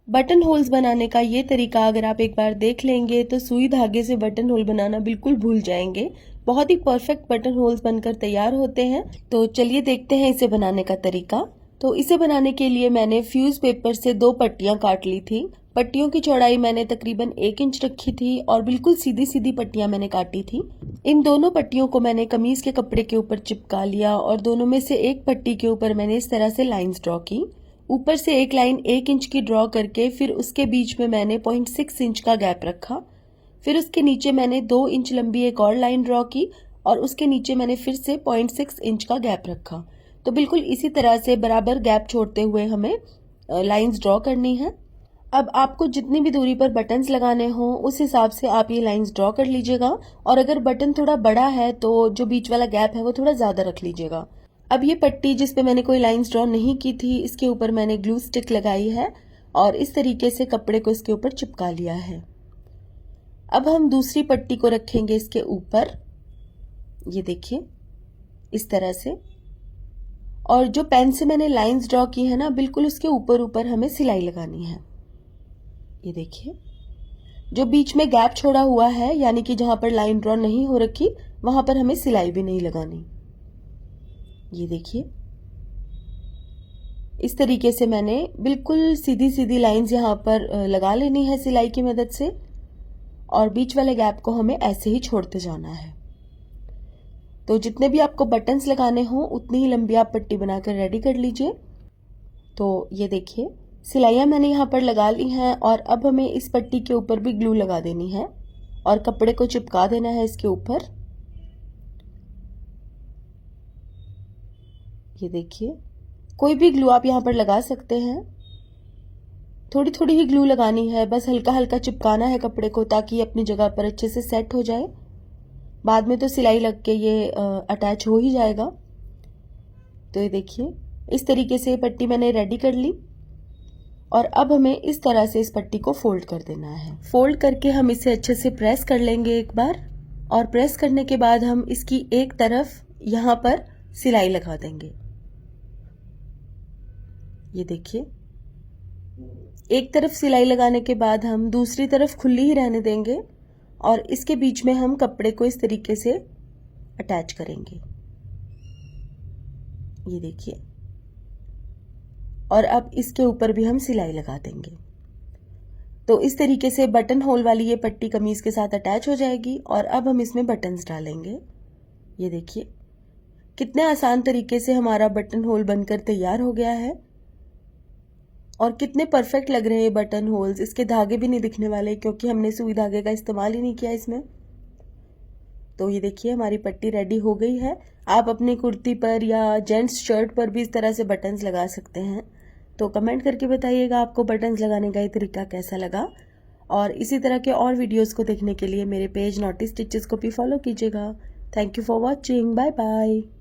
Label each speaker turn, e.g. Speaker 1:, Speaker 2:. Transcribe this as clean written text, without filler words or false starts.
Speaker 1: Button holes बनाने का ये तरीका अगर आप एक बार देख लेंगे तो सुई धागे से बटन होल बनाना बिल्कुल भूल जाएंगे। बहुत ही परफेक्ट बटन होल्स बनकर तैयार होते हैं। तो चलिए देखते हैं इसे बनाने का तरीका। तो इसे बनाने के लिए मैंने फ्यूज पेपर से 2 पट्टियां काट ली थी। पट्टियों की चौड़ाई मैंने तकरीबन 1 इंच रखी थी और बिल्कुल सीधी सीधी पट्टियां मैंने काटी थी। इन दोनों पट्टियों को मैंने कमीज के कपड़े के ऊपर चिपका लिया और दोनों में से एक पट्टी के ऊपर मैंने इस तरह से लाइंस ड्रॉ की। ऊपर से एक लाइन 1 इंच की ड्रॉ करके फिर उसके बीच में मैंने 0.6 इंच का गैप रखा। फिर उसके नीचे मैंने 2 इंच लंबी एक और लाइन ड्रॉ की और उसके नीचे मैंने फिर से 0.6 इंच का गैप रखा। तो बिल्कुल इसी तरह से बराबर गैप छोड़ते हुए हमें लाइंस ड्रॉ करनी है। अब आपको जितनी भी दूरी पर बटन्स लगाने हो उस हिसाब से आप ये लाइंस ड्रॉ कर लीजिएगा और अगर बटन थोड़ा बड़ा है तो जो बीच वाला गैप है वो थोड़ा ज्यादा रख लीजिएगा। अब ये पट्टी जिस पे मैंने कोई लाइंस ड्रॉ नहीं की थी इसके ऊपर मैंने ग्लू स्टिक लगाई है और इस तरीके से कपड़े को इसके ऊपर चिपका लिया है। अब हम दूसरी पट्टी को रखेंगे इसके ऊपर, ये देखिए इस तरह से, और जो पेन से मैंने लाइंस ड्रॉ की है ना बिल्कुल उसके ऊपर ऊपर हमें सिलाई लगानी है। ये देखिए जो बीच में गैप छोड़ा हुआ है यानी कि जहां पर लाइन ड्रॉ नहीं हो रखी वहां पर हमें सिलाई भी नहीं लगानी। ये देखिए इस तरीके से मैंने बिल्कुल सीधी सीधी लाइंस यहाँ पर लगा लेनी है सिलाई की मदद से और बीच वाले गैप को हमें ऐसे ही छोड़ते जाना है। तो जितने भी आपको बटन्स लगाने हो उतनी ही लंबी आप पट्टी बनाकर रेडी कर लीजिए। तो ये देखिए सिलाइयाँ मैंने यहाँ पर लगा ली हैं और अब हमें इस पट्टी के ऊपर भी ग्लू लगा देनी है और कपड़े को चिपका देना है इसके ऊपर। ये देखिए कोई भी ग्लू आप यहाँ पर लगा सकते हैं, थोड़ी थोड़ी ही ग्लू लगानी है, बस हल्का हल्का चिपकाना है कपड़े को ताकि अपनी जगह पर अच्छे से सेट हो जाए। बाद में तो सिलाई लग के ये अटैच हो ही जाएगा। तो ये देखिए इस तरीके से पट्टी मैंने रेडी कर ली और अब हमें इस तरह से इस पट्टी को फोल्ड कर देना है। फोल्ड करके हम इसे अच्छे से प्रेस कर लेंगे एक बार और प्रेस करने के बाद हम इसकी एक तरफ यहाँ पर सिलाई लगा देंगे। ये देखिए एक तरफ सिलाई लगाने के बाद हम दूसरी तरफ खुली ही रहने देंगे और इसके बीच में हम कपड़े को इस तरीके से अटैच करेंगे। ये देखिए और अब इसके ऊपर भी हम सिलाई लगा देंगे। तो इस तरीके से बटन होल वाली ये पट्टी कमीज के साथ अटैच हो जाएगी और अब हम इसमें बटन्स डालेंगे। ये देखिए कितने आसान तरीके से हमारा बटन होल बनकर तैयार हो गया है और कितने परफेक्ट लग रहे हैं बटन होल्स। इसके धागे भी नहीं दिखने वाले क्योंकि हमने सुई धागे का इस्तेमाल ही नहीं किया इसमें। तो ये देखिए हमारी पट्टी रेडी हो गई है। आप अपनी कुर्ती पर या जेंट्स शर्ट पर भी इस तरह से बटन्स लगा सकते हैं। तो कमेंट करके बताइएगा आपको बटन्स लगाने का ये तरीका कैसा लगा और इसी तरह के और वीडियोस को देखने के लिए मेरे पेज नॉटी स्टिचेस को भी फॉलो कीजिएगा। Thank you for watching, bye bye.